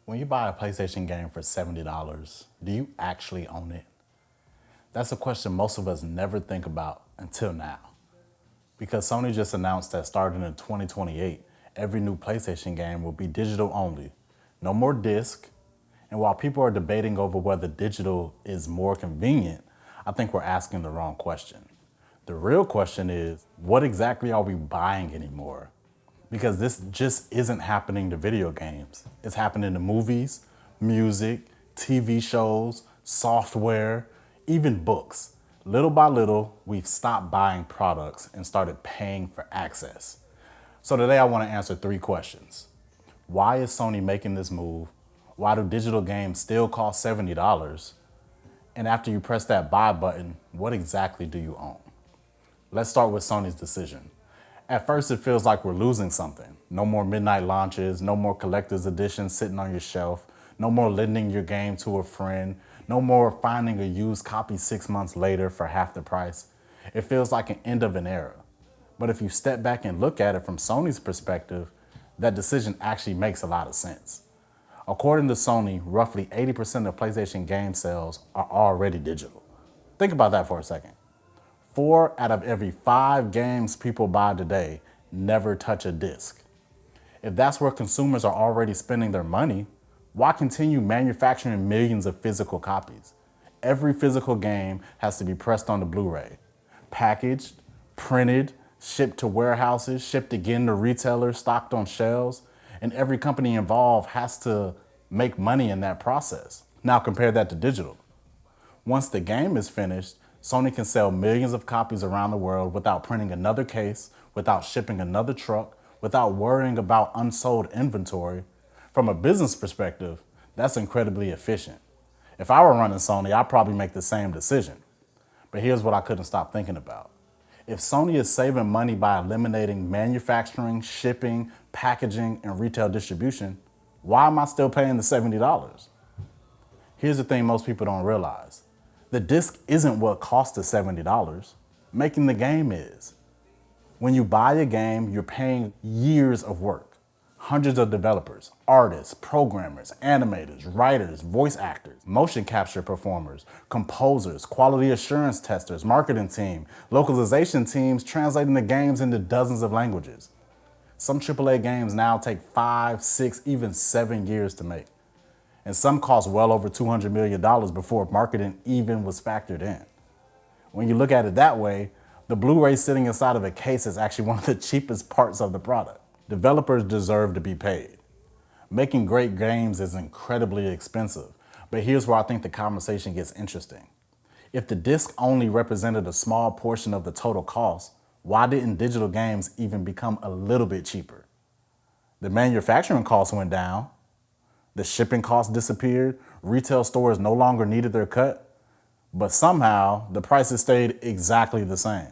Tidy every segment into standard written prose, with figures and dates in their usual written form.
When you buy a PlayStation game for $70, do you actually own it? That's a question most of us never think about until now. Because Sony just announced that starting in 2028, every new PlayStation game will be digital only. No more disc. And while people are debating over whether digital is more convenient, I think we're asking the wrong question. The real question is, what exactly are we buying anymore? Because this just isn't happening to video games. It's happening to movies, music, TV shows, software, even books. Little by little, we've stopped buying products and started paying for access. So today I want to answer 3 questions. Why is Sony making this move? Why do digital games still cost $70? And after you press that buy button, what exactly do you own? Let's start with Sony's decision. At first, it feels like we're losing something. No more midnight launches, no more collector's editions sitting on your shelf, no more lending your game to a friend, no more finding a used copy 6 months later for half the price. It feels like an end of an era. But if you step back and look at it from Sony's perspective, that decision actually makes a lot of sense. According to Sony, roughly 80% of PlayStation game sales are already digital. Think about that for a second. 4 out of every 5 games people buy today never touch a disc. If that's where consumers are already spending their money, why continue manufacturing millions of physical copies? Every physical game has to be pressed onto Blu-ray, packaged, printed, shipped to warehouses, shipped again to retailers, stocked on shelves, and every company involved has to make money in that process. Now compare that to digital. Once the game is finished, Sony can sell millions of copies around the world without printing another case, without shipping another truck, without worrying about unsold inventory. From a business perspective, that's incredibly efficient. If I were running Sony, I'd probably make the same decision. But here's what I couldn't stop thinking about. If Sony is saving money by eliminating manufacturing, shipping, packaging, and retail distribution, why am I still paying the $70? Here's the thing most people don't realize. The disc isn't what cost the $70. Making the game is. When you buy a game, you're paying years of work. Hundreds of developers, artists, programmers, animators, writers, voice actors, motion capture performers, composers, quality assurance testers, marketing team, localization teams translating the games into dozens of languages. Some AAA games now take 5, 6, even 7 years to make. And some cost well over $200 million before marketing even was factored in. When you look at it that way, the Blu-ray sitting inside of a case is actually one of the cheapest parts of the product. Developers deserve to be paid. Making great games is incredibly expensive, but here's where I think the conversation gets interesting. If the disc only represented a small portion of the total cost, why didn't digital games even become a little bit cheaper? The manufacturing costs went down, the shipping costs disappeared, retail stores no longer needed their cut, but somehow the prices stayed exactly the same.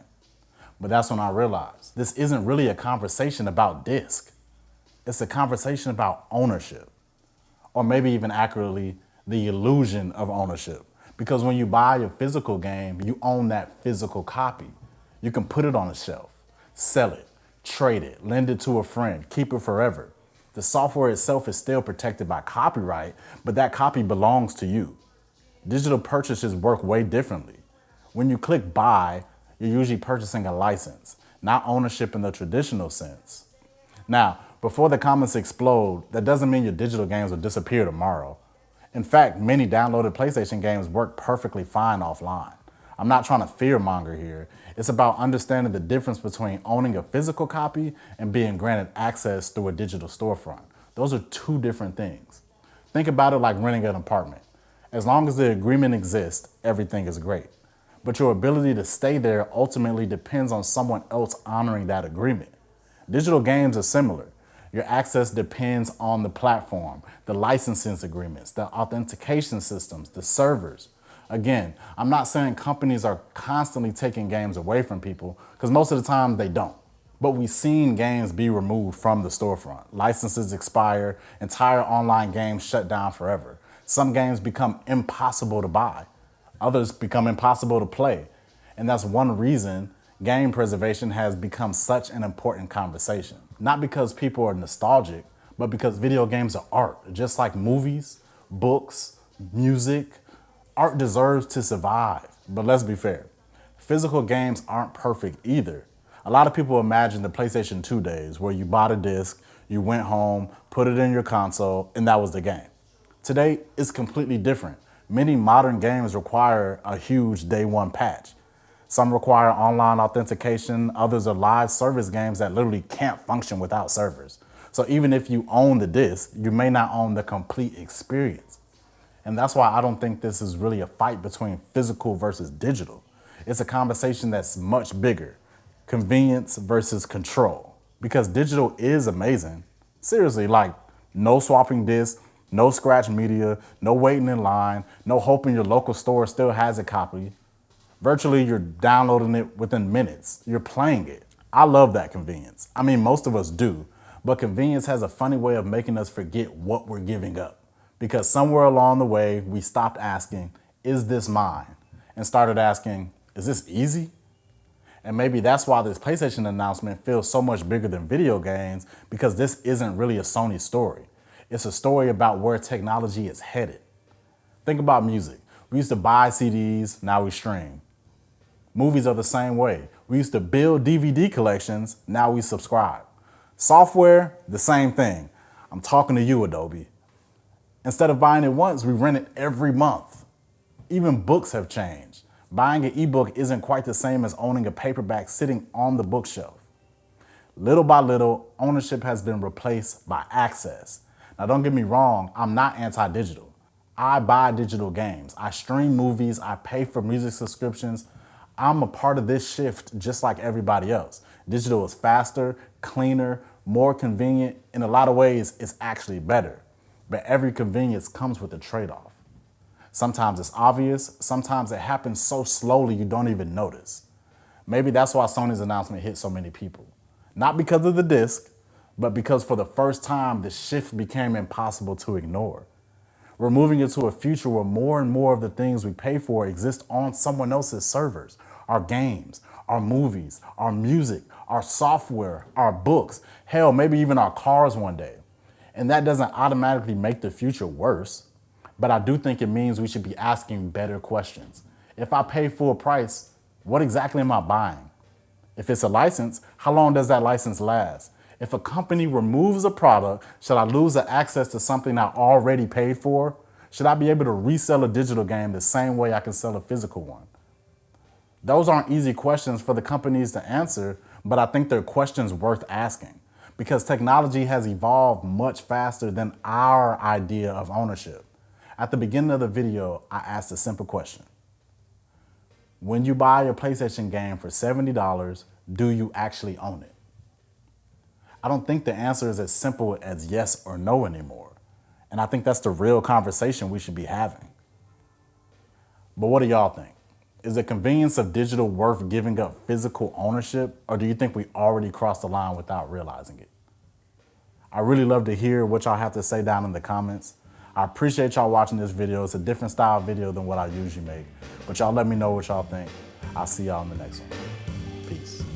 But that's when I realized this isn't really a conversation about disc. It's a conversation about ownership, or maybe even accurately, the illusion of ownership. Because when you buy a physical game, you own that physical copy. You can put it on a shelf, sell it, trade it, lend it to a friend, keep it forever. The software itself is still protected by copyright, but that copy belongs to you. Digital purchases work way differently. When you click buy, you're usually purchasing a license, not ownership in the traditional sense. Now, before the comments explode, that doesn't mean your digital games will disappear tomorrow. In fact, many downloaded PlayStation games work perfectly fine offline. I'm not trying to fearmonger here. It's about understanding the difference between owning a physical copy and being granted access through a digital storefront. Those are 2 different things. Think about it like renting an apartment. As long as the agreement exists, everything is great. But your ability to stay there ultimately depends on someone else honoring that agreement. Digital games are similar. Your access depends on the platform, the licensing agreements, the authentication systems, the servers. Again, I'm not saying companies are constantly taking games away from people, because most of the time they don't. But we've seen games be removed from the storefront. Licenses expire, entire online games shut down forever. Some games become impossible to buy. Others become impossible to play. And that's one reason game preservation has become such an important conversation. Not because people are nostalgic, but because video games are art, just like movies, books, music. Art deserves to survive. But let's be fair, physical games aren't perfect either. A lot of people imagine the PlayStation 2 days where you bought a disc, you went home, put it in your console, and that was the game. Today, it's completely different. Many modern games require a huge day one patch. Some require online authentication, others are live service games that literally can't function without servers. So even if you own the disc, you may not own the complete experience. And that's why I don't think this is really a fight between physical versus digital. It's a conversation that's much bigger. Convenience versus control. Because digital is amazing. Seriously, like no swapping discs, no scratch media, no waiting in line, no hoping your local store still has a copy. Virtually, you're downloading it within minutes. You're playing it. I love that convenience. I mean, most of us do. But convenience has a funny way of making us forget what we're giving up. Because somewhere along the way, we stopped asking, is this mine? And started asking, is this easy? And maybe that's why this PlayStation announcement feels so much bigger than video games, because this isn't really a Sony story. It's a story about where technology is headed. Think about music. We used to buy CDs, now we stream. Movies are the same way. We used to build DVD collections, now we subscribe. Software, the same thing. I'm talking to you, Adobe. Instead of buying it once, we rent it every month. Even books have changed. Buying an ebook isn't quite the same as owning a paperback sitting on the bookshelf. Little by little, ownership has been replaced by access. Now, don't get me wrong, I'm not anti-digital. I buy digital games. I stream movies. I pay for music subscriptions. I'm a part of this shift just like everybody else. Digital is faster, cleaner, more convenient. In a lot of ways, it's actually better. But every convenience comes with a trade-off. Sometimes it's obvious. Sometimes it happens so slowly you don't even notice. Maybe that's why Sony's announcement hit so many people. Not because of the disc, but because for the first time, the shift became impossible to ignore. We're moving into a future where more and more of the things we pay for exist on someone else's servers. Our games, our movies, our music, our software, our books, hell, maybe even our cars one day. And that doesn't automatically make the future worse, but I do think it means we should be asking better questions. If I pay full price, what exactly am I buying? If it's a license, how long does that license last? If a company removes a product, should I lose the access to something I already paid for? Should I be able to resell a digital game the same way I can sell a physical one? Those aren't easy questions for the companies to answer, but I think they're questions worth asking because technology has evolved much faster than our idea of ownership. At the beginning of the video, I asked a simple question. When you buy a PlayStation game for $70, do you actually own it? I don't think the answer is as simple as yes or no anymore. And I think that's the real conversation we should be having. But what do y'all think? Is the convenience of digital worth giving up physical ownership, or do you think we already crossed the line without realizing it? I really love to hear what y'all have to say down in the comments. I appreciate y'all watching this video. It's a different style video than what I usually make, but y'all let me know what y'all think. I'll see y'all in the next one. Peace.